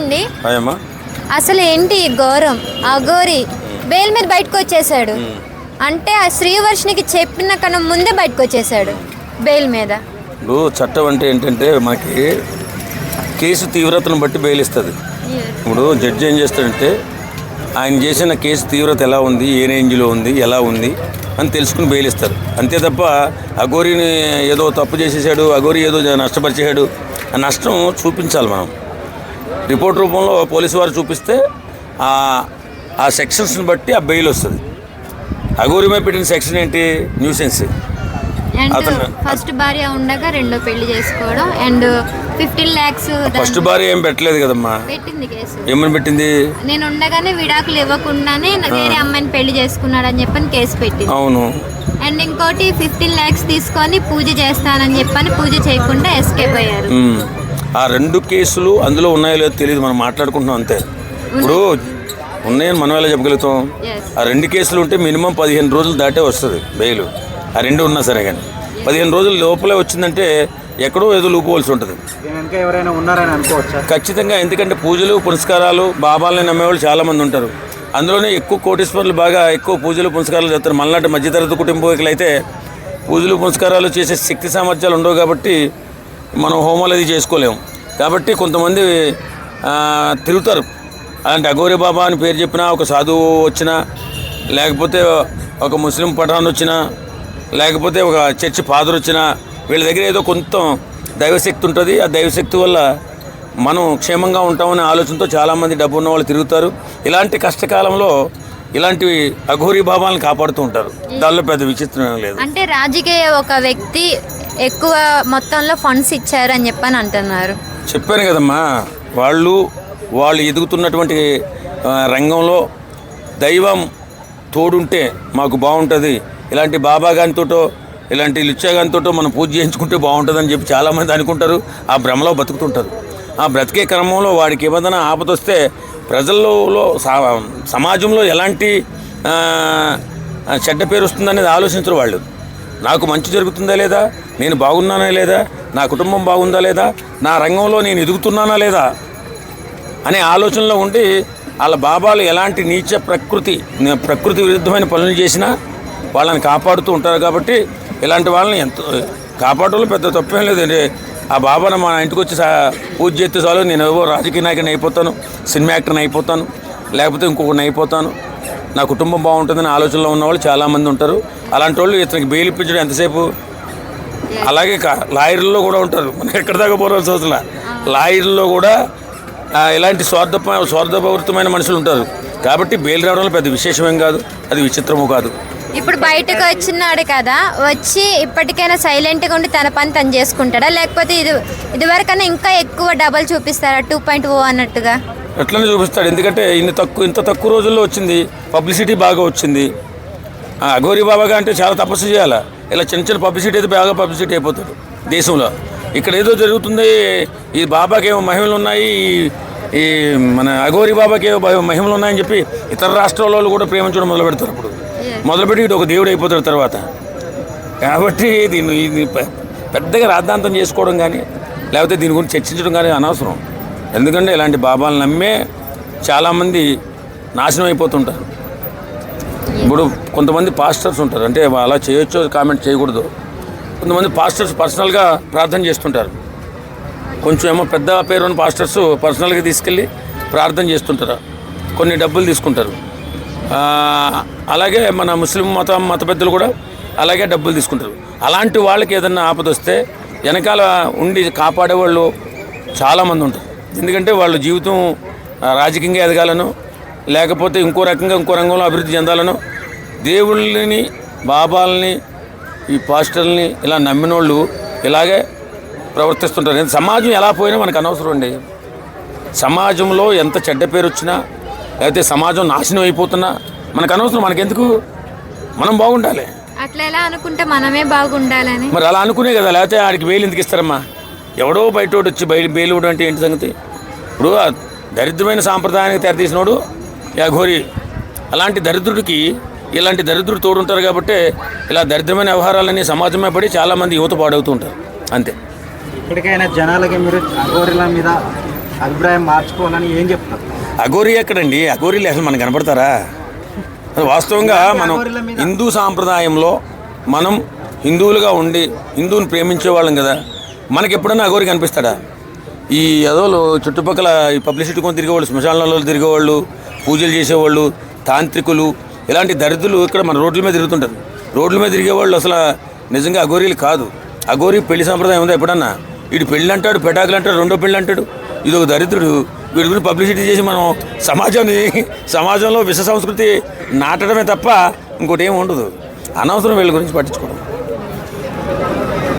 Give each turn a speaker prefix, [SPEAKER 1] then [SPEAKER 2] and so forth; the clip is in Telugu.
[SPEAKER 1] అండి. అసలు ఏంటి ఘోరం? అఘోరి బెయిల్ మీద బయటకు వచ్చేసాడు అంటే ఆ శ్రీవర్షినికి చెప్పిన కన్నా ముందే బయటకు వచ్చేసాడు బెయిల్ మీద.
[SPEAKER 2] ఇప్పుడు చట్టం అంటే ఏంటంటే మనకి కేసు తీవ్రతను బట్టి బెయిల్ ఇస్తుంది. ఇప్పుడు జడ్జి ఏం చేస్తాడంటే ఆయన చేసిన కేసు తీవ్రత ఎలా ఉంది, ఏ రేంజ్లో ఉంది, ఎలా ఉంది అని తెలుసుకుని బెయిల్ ఇస్తారు. అంతే తప్ప అఘోరిని ఏదో తప్పు చేసేసాడు, అఘోరి ఏదో నష్టపరిచాడు ఆ నష్టం చూపించాలి. మనం రిపోర్ట్ రూపంలో పోలీసు వారు చూపిస్తే ఆ సెక్షన్స్ని బట్టి ఆ బెయిల్ వస్తుంది. అఘోరి మీద పెట్టిన సెక్షన్ ఏంటి? న్యూసెన్స్.
[SPEAKER 1] ఫస్ట్ భార్య ఉండగా రెండో పెళ్లి చేసుకోవడం అండ్ 15 lakhs.
[SPEAKER 2] ఫస్ట్ భార్య ఏం పెట్టలేదు కదమ్మా.
[SPEAKER 1] పెట్టింది కేసు.
[SPEAKER 2] ఏమని పెట్టింది?
[SPEAKER 1] నేను ఉండగానే విడాకులు ఇవ్వకుండానే వేరే అమ్మాయిని పెళ్లి చేసుకున్నాడు అని చెప్పని కేసు పెట్టింది.
[SPEAKER 2] అవును.
[SPEAKER 1] అండ్ ఇంకోటి 15 lakhs తీసుకొని పూజ చేస్తానని చెప్పని పూజ చేయకుండా ఎస్కేప్ అయ్యారు.
[SPEAKER 2] ఆ 2 కేసులు అందులో ఉన్నాయో లేదో తెలియదు, మనం మాట్లాడుకుంటున్నాం అంతే. ఇప్పుడు ఉన్నాయని మనం ఎలా చెప్పగలుగుతాం? ఆ 2 కేసులు ఉంటే మినిమం 15 రోజులు దాటే వస్తుంది బెయిల్. ఆ 2 ఉన్నా సరే కానీ 15 రోజుల లోపలే వచ్చిందంటే ఎక్కడో ఏదో లూపుకోవాల్సి ఉంటుంది ఖచ్చితంగా. ఎందుకంటే పూజలు పునస్కారాలు బాబాలని నమ్మేవాళ్ళు చాలామంది ఉంటారు. అందులోనే ఎక్కువ కోటీశ్వరులు బాగా ఎక్కువ పూజలు పునస్కారాలు చేస్తారు. మనలాంటి మధ్యతరగతి కుటుంబీకులు అయితే పూజలు పునస్కారాలు చేసే శక్తి సామర్థ్యాలు ఉండవు కాబట్టి మనం హోమాలు అది చేసుకోలేము. కాబట్టి కొంతమంది తిరుగుతారు. అలాంటి అఘోరి బాబా అని పేరు చెప్పినా, ఒక సాధువు వచ్చినా, లేకపోతే ఒక ముస్లిం పఠాన్ వచ్చినా, లేకపోతే ఒక చర్చి ఫాదర్ వచ్చినా, వీళ్ళ దగ్గర ఏదో కొంత దైవశక్తి ఉంటుంది. ఆ దైవశక్తి వల్ల మనం క్షేమంగా ఉంటామనే ఆలోచనతో చాలామంది డబ్బు ఉన్న వాళ్ళు తిరుగుతారు. ఇలాంటి కష్టకాలంలో ఇలాంటివి అఘోరి భావాలను కాపాడుతూ ఉంటారు. దానిలో పెద్ద విచిత్రం లేదు.
[SPEAKER 1] అంటే రాజకీయ ఒక వ్యక్తి ఎక్కువ మొత్తంలో ఫండ్స్ ఇచ్చారు అని చెప్పని అంటున్నారు.
[SPEAKER 2] చెప్పాను కదమ్మా, వాళ్ళు ఎదుగుతున్నటువంటి రంగంలో దైవం తోడుంటే మాకు బాగుంటుంది, ఇలాంటి బాబా గానితోటో ఇలాంటి లుచ్చా గానితోటో మనం పూజ చేయించుకుంటే బాగుంటుందని చెప్పి చాలామంది అనుకుంటారు. ఆ భ్రమలో బతుకుతుంటారు. ఆ బ్రతికే క్రమంలో వాడికి ఏదైనా ఆపదొస్తే ప్రజల్లో సమాజంలో ఎలాంటి చెడ్డ పేరు వస్తుందనేది ఆలోచించరు వాళ్ళు. నాకు మంచి జరుగుతుందా లేదా, నేను బాగున్నానా లేదా, నా కుటుంబం బాగుందా లేదా, నా రంగంలో నేను ఎదుగుతున్నానా లేదా అనే ఆలోచనలో ఉండి వాళ్ళ బాబాలు ఎలాంటి నీచ ప్రకృతి విరుద్ధమైన పనులు చేసినా వాళ్ళని కాపాడుతూ ఉంటారు. కాబట్టి ఇలాంటి వాళ్ళని ఎంతో కాపాడటంలో పెద్ద తప్పేం లేదండి. ఆ బాబాను మా ఇంటికి వచ్చి పూజ చేస్తే చాలు, నేను ఏవో రాజకీయ నాయకుని అయిపోతాను, సినిమా యాక్టర్ని అయిపోతాను, లేకపోతే ఇంకొకరిని అయిపోతాను, నా కుటుంబం బాగుంటుందని ఆలోచనలో ఉన్నవాళ్ళు చాలామంది ఉంటారు. అలాంటి వాళ్ళు ఇతనికి బెయిల్ ఇప్పించడం ఎంతసేపు. అలాగే లాయర్లలో కూడా ఉంటారు. మనం ఎక్కడ దాకా పోవాల్సిన అవసరం. లాయర్లలో కూడా ఇలాంటి స్వార్థపూరితమైన మనుషులు ఉంటారు. కాబట్టి బెయిల్ రావడంలో పెద్ద విశేషమేం కాదు, అది విచిత్రము కాదు.
[SPEAKER 1] ఇప్పుడు బయటకు వచ్చినాడు కదా, వచ్చి ఇప్పటికైనా సైలెంట్గా ఉండి తన పని తను చేసుకుంటాడా, లేకపోతే ఇదివరకన్నా ఇంకా ఎక్కువ డబల్ చూపిస్తారా 2.0 అన్నట్టుగా?
[SPEAKER 2] ఎట్లనే చూపిస్తాడు. ఎందుకంటే ఇంత తక్కువ రోజుల్లో వచ్చింది, పబ్లిసిటీ బాగా వచ్చింది. అఘోరి బాబాగా అంటే చాలా తపస్సు చేయాలి. ఇలా చిన్న పబ్లిసిటీ అయితే బాగా పబ్లిసిటీ అయిపోతాడు దేశంలో. ఇక్కడ ఏదో జరుగుతుంది, ఈ బాబాకి ఏమో మహిమలు ఉన్నాయి, ఈ మన అఘోరి బాబాకి ఏమో మహిమలు ఉన్నాయని చెప్పి ఇతర రాష్ట్రాల కూడా ప్రేమించడం మొదలు పెడతారు. ఇప్పుడు మొదలుపెట్టి ఇటు ఒక దేవుడు అయిపోతాడు తర్వాత. కాబట్టి దీన్ని పెద్దగా రాద్ధాంతం చేసుకోవడం కానీ లేకపోతే దీని గురించి చర్చించడం కానీ అనవసరం. ఎందుకంటే ఇలాంటి బాబాలు నమ్మే చాలామంది నాశనం అయిపోతుంటారు. ఇప్పుడు కొంతమంది పాస్టర్స్ ఉంటారు, అంటే అలా చేయొచ్చో కామెంట్ చేయకూడదు. కొంతమంది పాస్టర్స్ పర్సనల్గా ప్రార్థన చేస్తుంటారు. కొంచెం ఏమో పెద్ద పేరున్న పాస్టర్స్ పర్సనల్గా తీసుకెళ్ళి ప్రార్థన చేస్తుంటారు, కొన్ని డబ్బులు తీసుకుంటారు. అలాగే మన ముస్లిం మత పెద్దలు కూడా అలాగే డబ్బులు తీసుకుంటారు. అలాంటి వాళ్ళకి ఏదన్నా ఆపద వస్తే వెనకాల ఉండి కాపాడేవాళ్ళు చాలామంది ఉంటారు. ఎందుకంటే వాళ్ళ జీవితం రాజకీయంగా ఎదగాలను, లేకపోతే ఇంకో రంగంలో అభివృద్ధి చెందాలను, దేవుళ్ళని బాబాలని ఈ పాస్టర్ని ఇలా నమ్మిన వాళ్ళు ఇలాగే ప్రవర్తిస్తుంటారు. సమాజం ఎలా పోయినా మనకు అనవసరం అండి. సమాజంలో ఎంత చెడ్డ పేరు వచ్చినా లేకపోతే సమాజం నాశనం అయిపోతున్నా మనకు అనవసరం. మనకెందుకు? మనం బాగుండాలి.
[SPEAKER 1] అట్లా ఎలా అనుకుంటే మనమే బాగుండాలని
[SPEAKER 2] మరి అలా అనుకునే కదా. లేకపోతే ఆడికి బెయిల్ ఎందుకు ఇస్తారమ్మా? ఎవడో బయటోడు వచ్చి బెయిల్ ఇవ్వడం అంటే ఏంటి సంగతి? ఇప్పుడు దరిద్రమైన సాంప్రదాయానికి తెరతీసినోడు అఘోరి. అలాంటి దరిద్రుడికి ఇలాంటి దరిద్రుడు తోడుంటారు. కాబట్టి ఇలా దరిద్రమైన వ్యవహారాలన్నీ సమాజమే పడి చాలామంది యువత పాడవుతూ ఉంటారు. అంతే.
[SPEAKER 3] ఇప్పటికైనా జనాలకి మీరు అఘోరిల మీద అభిప్రాయం మార్చుకోనని ఏం చెప్తారు?
[SPEAKER 2] అఘోరీ ఎక్కడండి? అఘోరీలు అసలు మనకు కనపడతారా? వాస్తవంగా మనం హిందూ సాంప్రదాయంలో మనం హిందువులుగా ఉండి హిందువుని ప్రేమించే వాళ్ళం కదా, మనకి ఎప్పుడన్నా అఘోరి కనిపిస్తాడా? ఈ అదోలు చుట్టుపక్కల ఈ పబ్లిసిటీ కొని తిరిగేవాళ్ళు, శ్మశానాలలో తిరిగేవాళ్ళు, పూజలు చేసేవాళ్ళు, తాంత్రికులు, ఇలాంటి దరిద్రులు ఇక్కడ మన రోడ్ల మీద తిరుగుతుంటారు. రోడ్ల మీద తిరిగేవాళ్ళు అసలు నిజంగా అఘోరీలు కాదు. అఘోరి పెళ్లి సాంప్రదాయం ఉందా ఎప్పుడన్నా? వీడు పెళ్ళి అంటాడు, పెటాకులు అంటాడు, రెండో పెళ్ళి అంటాడు. ఇది ఒక దరిద్రుడు. వీడి గురించి పబ్లిసిటీ చేసి మనం సమాజంలో విష సంస్కృతి నాటడమే తప్ప ఇంకోటి ఏమి ఉండదు. అనవసరం వీళ్ళ గురించి పట్టించుకోవడం.